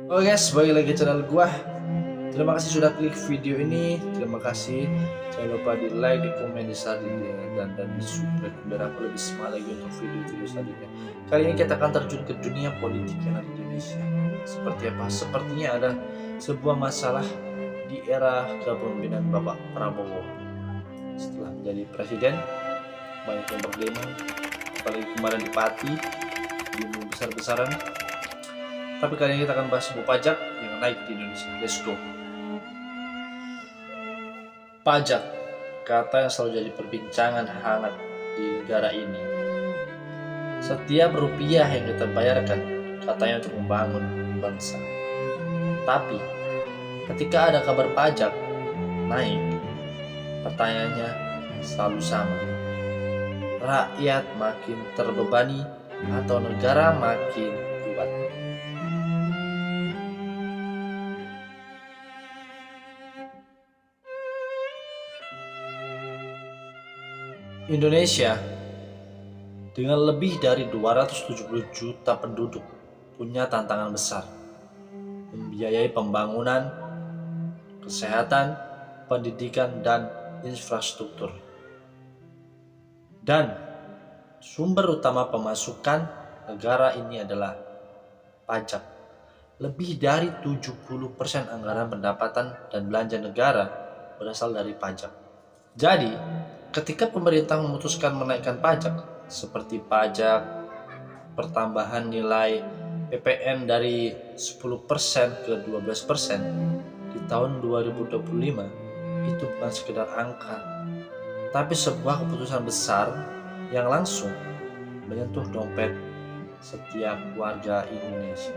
Oke guys, balik lagi ke channel gua. Terima kasih sudah klik video ini. Terima kasih. Jangan lupa di like, di komen, di share, dan di subscribe biar aku lebih semangat lagi untuk video-video selanjutnya. Kali ini kita akan terjun ke dunia politik yang ada di Indonesia. Seperti apa? Sepertinya ada sebuah masalah di era kepemimpinan Bapak Prabowo. Setelah menjadi presiden, banyak yang berdemo, apalagi kemarin di Pati, demo besar-besaran. Tapi kali ini kita akan bahas sebuah pajak yang naik di Indonesia. Let's go. Pajak, kata yang selalu jadi perbincangan hangat di negara ini. Setiap rupiah yang kita bayarkan, katanya untuk membangun bangsa. Tapi, ketika ada kabar pajak naik, pertanyaannya selalu sama. Rakyat makin terbebani atau negara makin kuat? Indonesia dengan lebih dari 270 juta penduduk punya tantangan besar membiayai pembangunan, kesehatan, pendidikan, dan infrastruktur. Dan sumber utama pemasukan negara ini adalah pajak. Lebih dari 70% anggaran pendapatan dan belanja negara berasal dari pajak. Jadi, ketika pemerintah memutuskan menaikkan pajak seperti pajak pertambahan nilai PPN dari 10% ke 12% di tahun 2025, itu bukan sekedar angka, tapi sebuah keputusan besar yang langsung menyentuh dompet setiap warga Indonesia.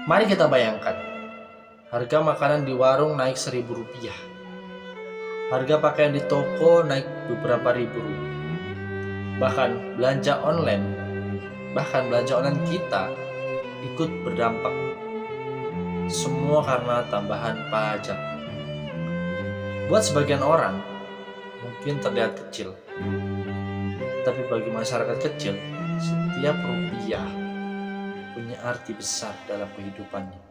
Mari kita bayangkan, harga makanan di warung naik Rp1.000, harga pakaian di toko naik beberapa ribu rupiah. Bahkan belanja online kita ikut berdampak. Semua karena tambahan pajak. Buat sebagian orang mungkin terlihat kecil, tapi bagi masyarakat kecil, setiap rupiah punya arti besar dalam kehidupannya.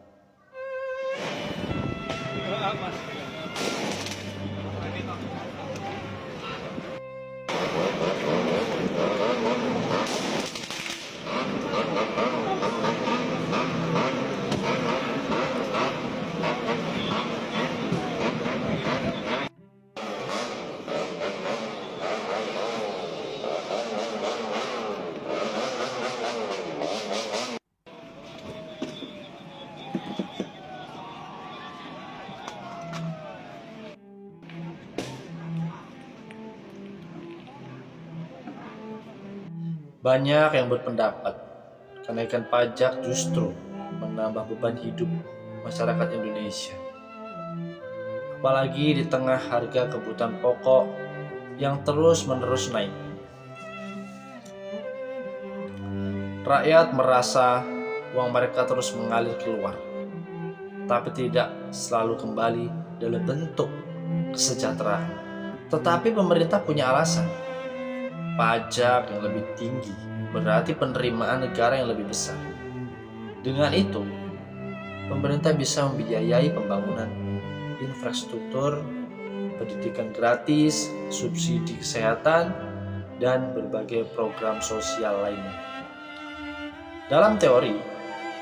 Banyak yang berpendapat kenaikan pajak justru menambah beban hidup masyarakat Indonesia. Apalagi di tengah harga kebutuhan pokok yang terus-menerus naik. Rakyat merasa uang mereka terus mengalir keluar, tapi tidak selalu kembali dalam bentuk kesejahteraan. Tetapi pemerintah punya alasan. Pajak yang lebih tinggi berarti penerimaan negara yang lebih besar. Dengan itu, pemerintah bisa membiayai pembangunan infrastruktur, pendidikan gratis, subsidi kesehatan, dan berbagai program sosial lainnya. Dalam teori,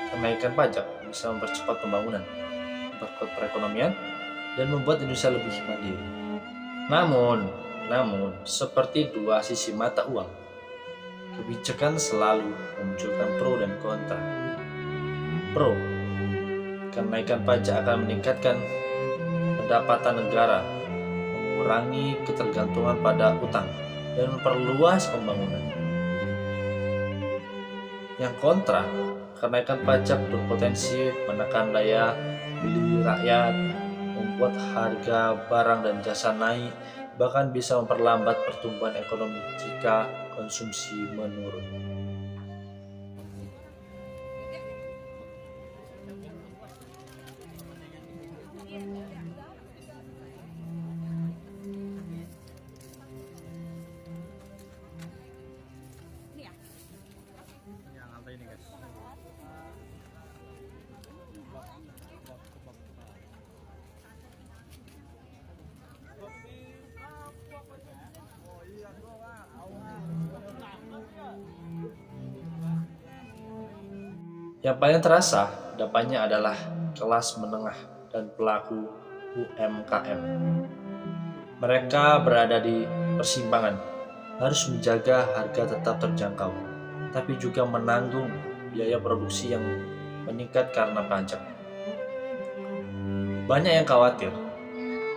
kenaikan pajak bisa mempercepat pembangunan, memperkuat perekonomian, dan membuat Indonesia lebih mandiri. Namun, seperti dua sisi mata uang, kebijakan selalu memunculkan pro dan kontra. Pro, kenaikan pajak akan meningkatkan pendapatan negara, mengurangi ketergantungan pada utang dan memperluas pembangunan. Yang kontra, kenaikan pajak berpotensi menekan daya beli rakyat, membuat harga barang dan jasa naik, bahkan bisa memperlambat pertumbuhan ekonomi jika konsumsi menurun. Yang paling terasa dampaknya adalah kelas menengah dan pelaku UMKM. Mereka berada di persimpangan, harus menjaga harga tetap terjangkau, tapi juga menanggung biaya produksi yang meningkat karena pajak. Banyak yang khawatir,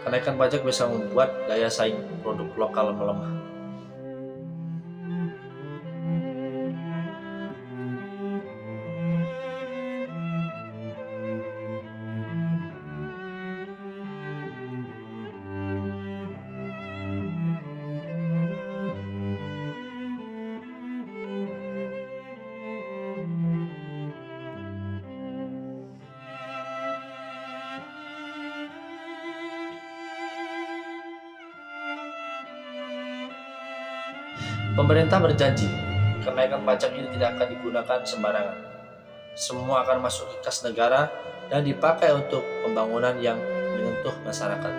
kenaikan pajak bisa membuat daya saing produk lokal melemah. Pemerintah berjanji, kenaikan pajak ini tidak akan digunakan sembarangan. Semua akan masuk ke kas negara dan dipakai untuk pembangunan yang menyentuh masyarakat.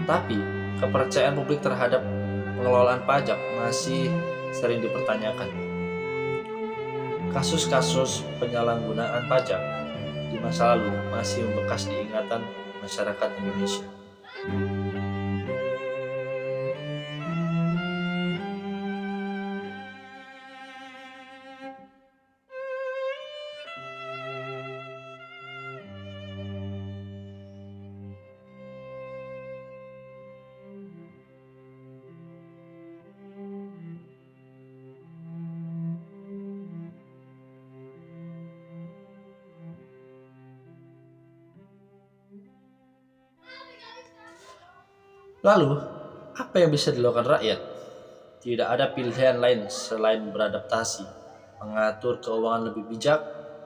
Tapi, kepercayaan publik terhadap pengelolaan pajak masih sering dipertanyakan. Kasus-kasus penyalahgunaan pajak di masa lalu masih membekas di ingatan masyarakat Indonesia. Lalu, apa yang bisa dilakukan rakyat? Tidak ada pilihan lain selain beradaptasi, mengatur keuangan lebih bijak,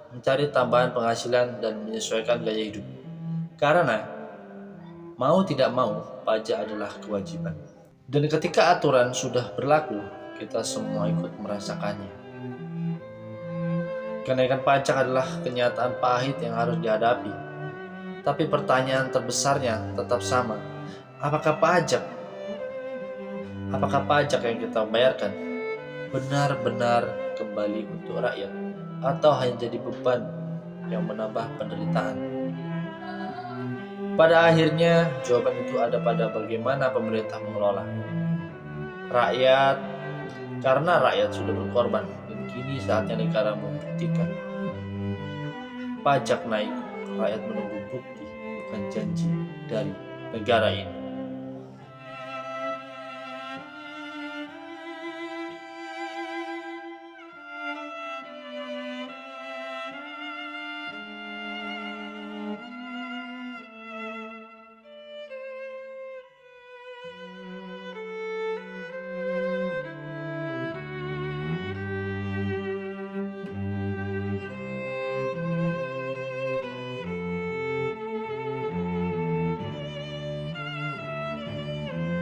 mencari tambahan penghasilan, dan menyesuaikan gaya hidup. Karena, mau tidak mau, pajak adalah kewajiban. Dan ketika aturan sudah berlaku, kita semua ikut merasakannya. Kenaikan pajak adalah kenyataan pahit yang harus dihadapi. Tapi pertanyaan terbesarnya tetap sama. Apakah pajak yang kita bayarkan benar-benar kembali untuk rakyat atau hanya jadi beban yang menambah penderitaan? Pada akhirnya, jawaban itu ada pada bagaimana pemerintah mengelola rakyat, karena rakyat sudah berkorban dan kini saatnya negara membuktikan. Pajak naik, rakyat menunggu bukti, bukan janji dari negara ini.